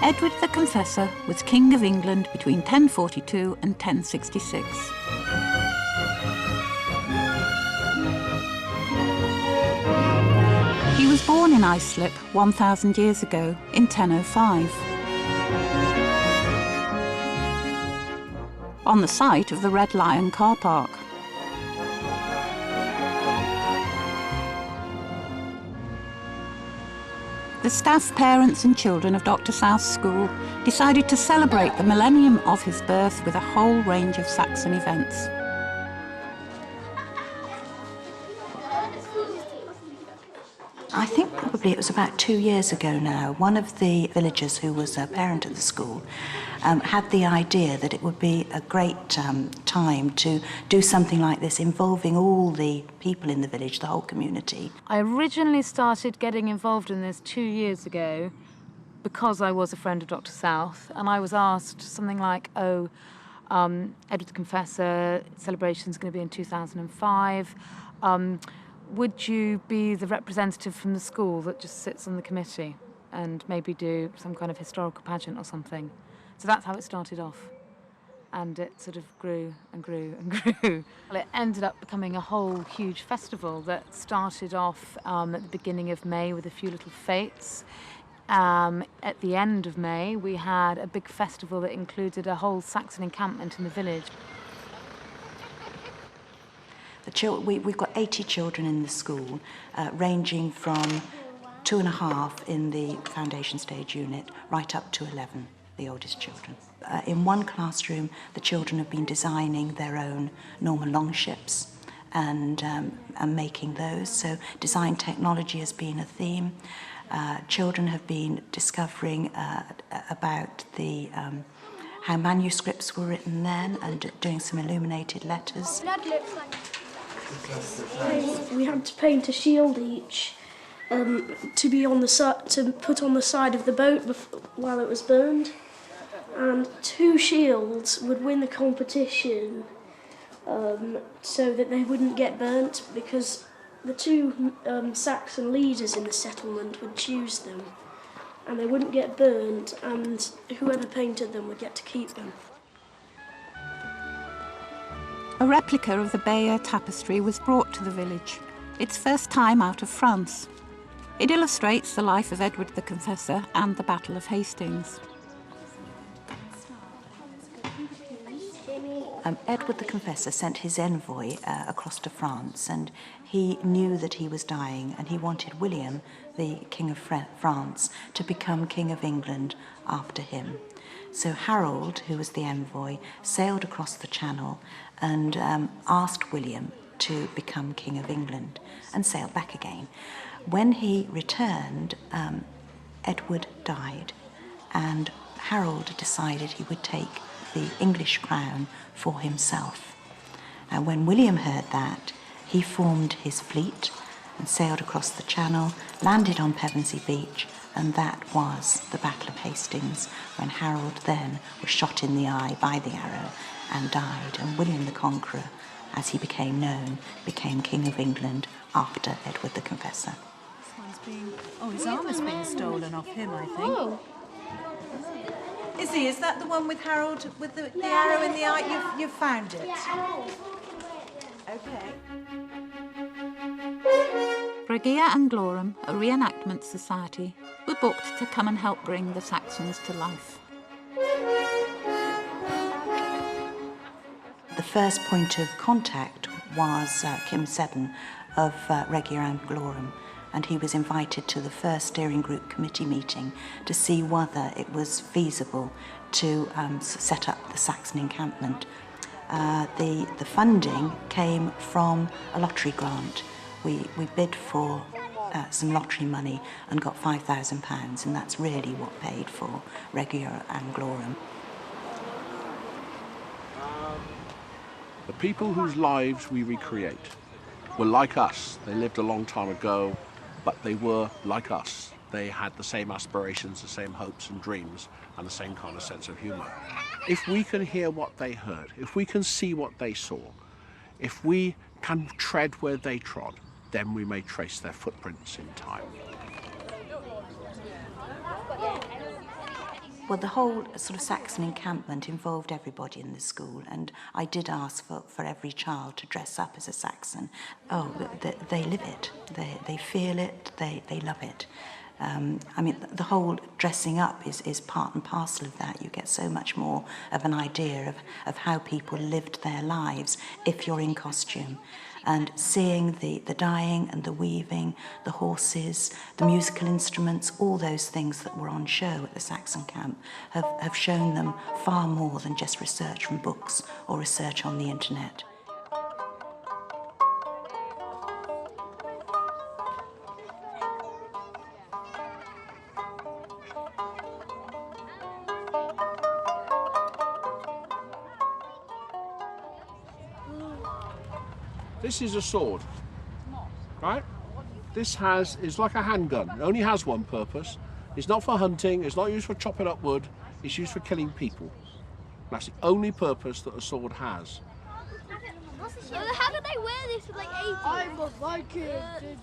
Edward the Confessor was King of England between 1042 and 1066. He was born in Islip 1,000 years ago in 1005, on the site of the Red Lion car park. The staff, parents and children of Dr. South's school decided to celebrate the millennium of his birth with a whole range of Saxon events. I think probably it was about 2 years ago now, one of the villagers who was a parent at the school had the idea that it would be a great time to do something like this involving all the people in the village, the whole community. I originally started getting involved in this 2 years ago because I was a friend of Dr. South, and I was asked something like, Edward the Confessor celebration's going to be in 2005. Would you be the representative from the school that just sits on the committee and maybe do some kind of historical pageant or something? So that's how it started off. And it sort of grew and grew and grew. Well, it ended up becoming a whole huge festival that started off at the beginning of May with a few little fetes. At the end of May, we had a big festival that included a whole Saxon encampment in the village. We've got 80 children in the school, ranging from 2.5 in the foundation stage unit, right up to 11, the oldest children. In one classroom, the children have been designing their own Norman longships and making those. So design technology has been a theme. Children have been discovering about the how manuscripts were written then and doing some illuminated letters. We had to paint a shield each to be on the to put on the side of the boat while it was burned, and 2 shields would win the competition, so that they wouldn't get burnt, because the 2 Saxon leaders in the settlement would choose them, and they wouldn't get burnt, and whoever painted them would get to keep them. A replica of the Bayeux tapestry was brought to the village, its first time out of France. It illustrates the life of Edward the Confessor and the Battle of Hastings. Edward the Confessor sent his envoy across to France, and he knew that he was dying, and he wanted William, the King of France, to become King of England after him. So Harold, who was the envoy, sailed across the Channel and asked William to become King of England and sailed back again. When he returned, Edward died, and Harold decided he would take the English crown for himself. And when William heard that, he formed his fleet and sailed across the Channel, landed on Pevensey Beach, and that was the Battle of Hastings, when Harold then was shot in the eye by the arrow and died, and William the Conqueror, as he became known, became King of England after Edward the Confessor. His arm has been stolen off him, I think. Oh. Is that the one with Harold with the arrow in the eye? You've found it? Okay. Regia Anglorum, a reenactment society, were booked to come and help bring the Saxons to life. The first point of contact was Kim Seddon of Regia Anglorum, and he was invited to the first steering group committee meeting to see whether it was feasible to set up the Saxon encampment. The funding came from a lottery grant. We bid for some lottery money and got £5,000, and that's really what paid for Regia Anglorum. The people whose lives we recreate were like us. They lived a long time ago, but they were like us. They had the same aspirations, the same hopes and dreams, and the same kind of sense of humour. If we can hear what they heard, if we can see what they saw, if we can tread where they trod, then we may trace their footprints in time. Well, the whole sort of Saxon encampment involved everybody in the school, and I did ask for every child to dress up as a Saxon. Oh, they live it, they feel it, they love it. I mean, the whole dressing up is part and parcel of that. You get so much more of an idea of how people lived their lives if you're in costume. And seeing the dyeing and the weaving, the horses, the musical instruments, all those things that were on show at the Saxon camp have shown them far more than just research from books or research on the internet. This is a sword, right? This is like a handgun. It only has one purpose. It's not for hunting, it's not used for chopping up wood, it's used for killing people. That's the only purpose that a sword has. How did they wear this with like 80? I'm a Viking.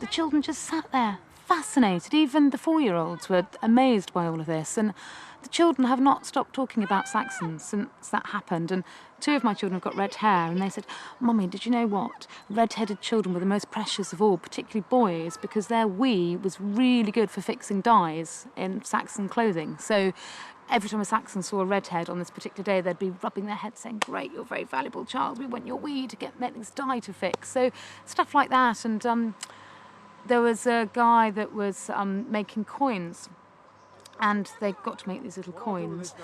The children just sat there, fascinated. Even the 4-year-olds were amazed by all of this. And the children have not stopped talking about Saxons since that happened. And 2 of my children have got red hair, and they said, "Mummy, did you know what? Red-headed children were the most precious of all, particularly boys, because their wee was really good for fixing dyes in Saxon clothing." So every time a Saxon saw a redhead on this particular day, they'd be rubbing their head saying, "Great, you're a very valuable child. We want your wee to make this dye to fix." So stuff like that. And there was a guy that was making coins, and they got to make these little coins,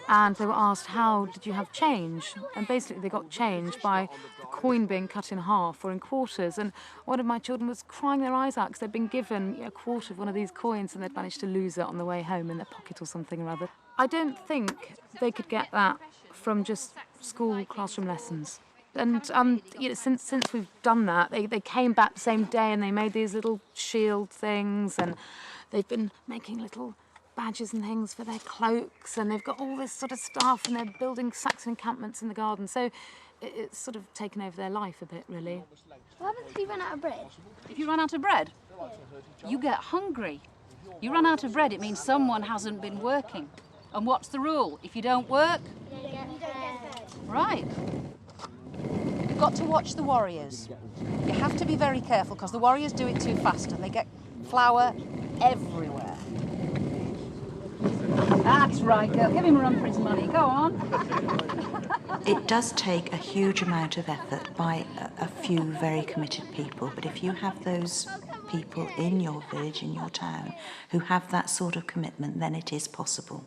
and they were asked, "How did you have change?" And basically they got change by the coin being cut in half or in quarters. And one of my children was crying their eyes out because they'd been given a quarter of one of these coins and they'd managed to lose it on the way home in their pocket or something or other. I don't think they could get that from just school classroom lessons. And since we've done that, they came back the same day and they made these little shield things, and they've been making little badges and things for their cloaks, and they've got all this sort of stuff, and they're building Saxon encampments in the garden. So it's sort of taken over their life a bit, really. What happens if you run out of bread? If you run out of bread, you get hungry. You run out of bread, it means someone hasn't been working. And what's the rule? If you don't work, You don't get fed. right. You've got to watch the warriors. You have to be very careful because the warriors do it too fast and they get flour everywhere. That's right, girl. Give him a run for his money. Go on. It does take a huge amount of effort by a few very committed people, but if you have those people in your village, in your town, who have that sort of commitment, then it is possible.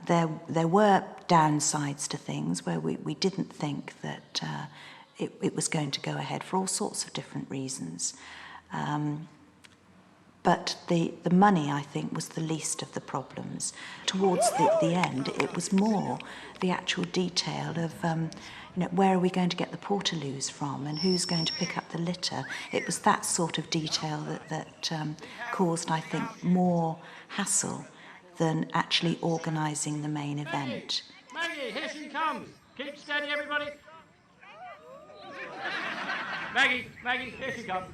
There were downsides to things where we didn't think that it was going to go ahead for all sorts of different reasons. But the money, I think, was the least of the problems. Towards the end, it was more the actual detail of, where are we going to get the portaloos from and who's going to pick up the litter. It was that sort of detail that caused, I think, more hassle than actually organising the main event. Maggie, here she comes. Keep steady, everybody. Maggie, here she comes.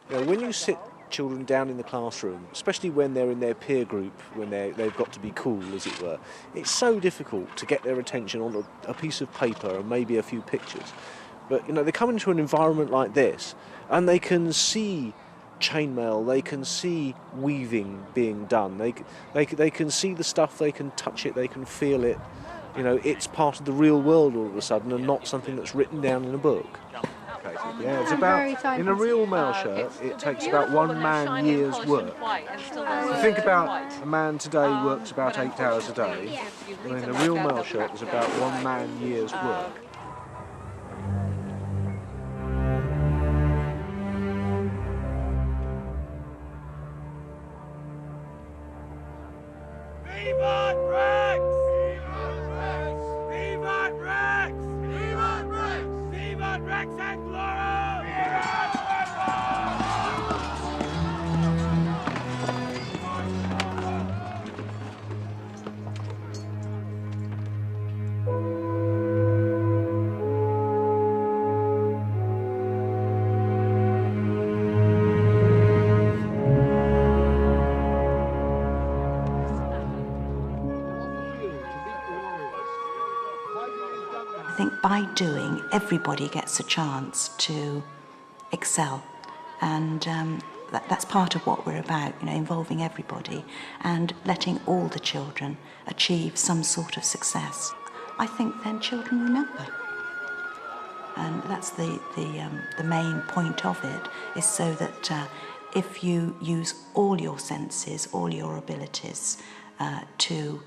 When you sit children down in the classroom, especially when they're in their peer group, when they've got to be cool, as it were, it's so difficult to get their attention on a piece of paper and maybe a few pictures. But, they come into an environment like this and they can see chainmail, they can see weaving being done, they can see the stuff, they can touch it, they can feel it. It's part of the real world all of a sudden and not something that's written down in a book. Yeah, it's about, in a real mail shirt, it takes about 1 man year's work. If you think about a man today works about 8 hours a day, and in a real mail shirt there's about 1 man year's work. Vivat Rex! Vivat Rex! Vivat Rex! Vivat Rex and glory! by doing, everybody gets a chance to excel. And that's part of what we're about, you know, involving everybody and letting all the children achieve some sort of success. I think then children remember. And that's the main point of it, is so that if you use all your senses, all your abilities to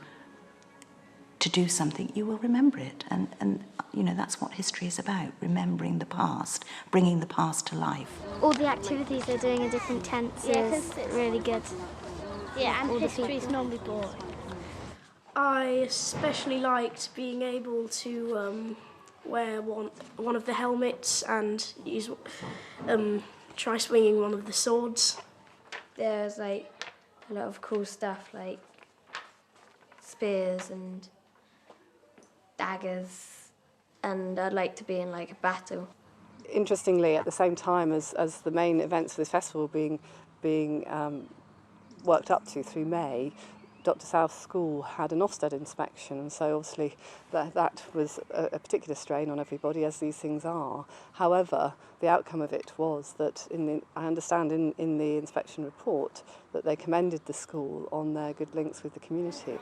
do something, you will remember it. And you know, that's what history is about, remembering the past, bringing the past to life. All the activities they're doing in different tents is really good. Yeah, and history's normally boring. I especially liked being able to wear one of the helmets and use try swinging one of the swords. There's like a lot of cool stuff like spears and daggers, and I'd like to be in like a battle. Interestingly, at the same time as the main events for this festival being worked up to through May, Dr. South's school had an Ofsted inspection, and so obviously that was a particular strain on everybody, as these things are. However, the outcome of it was that, I understand in the inspection report, that they commended the school on their good links with the community.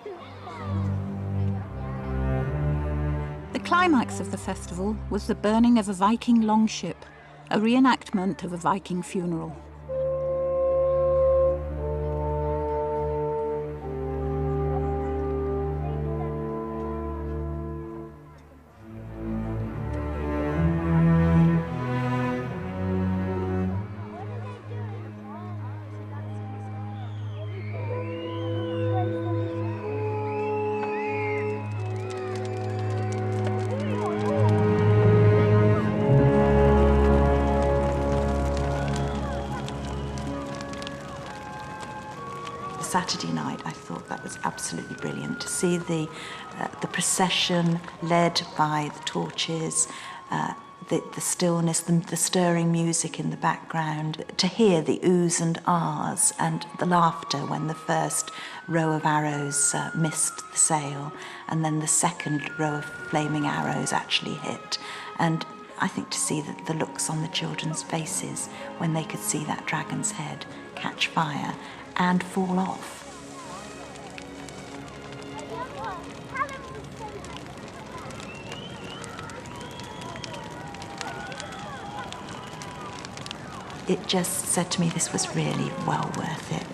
The climax of the festival was the burning of a Viking longship, a reenactment of a Viking funeral. Saturday night, I thought that was absolutely brilliant to see the procession led by the torches, the stillness, the stirring music in the background, to hear the oohs and ahs and the laughter when the first row of arrows missed the sail, and then the second row of flaming arrows actually hit. And I think to see the looks on the children's faces when they could see that dragon's head catch fire and fall off. It just said to me this was really well worth it.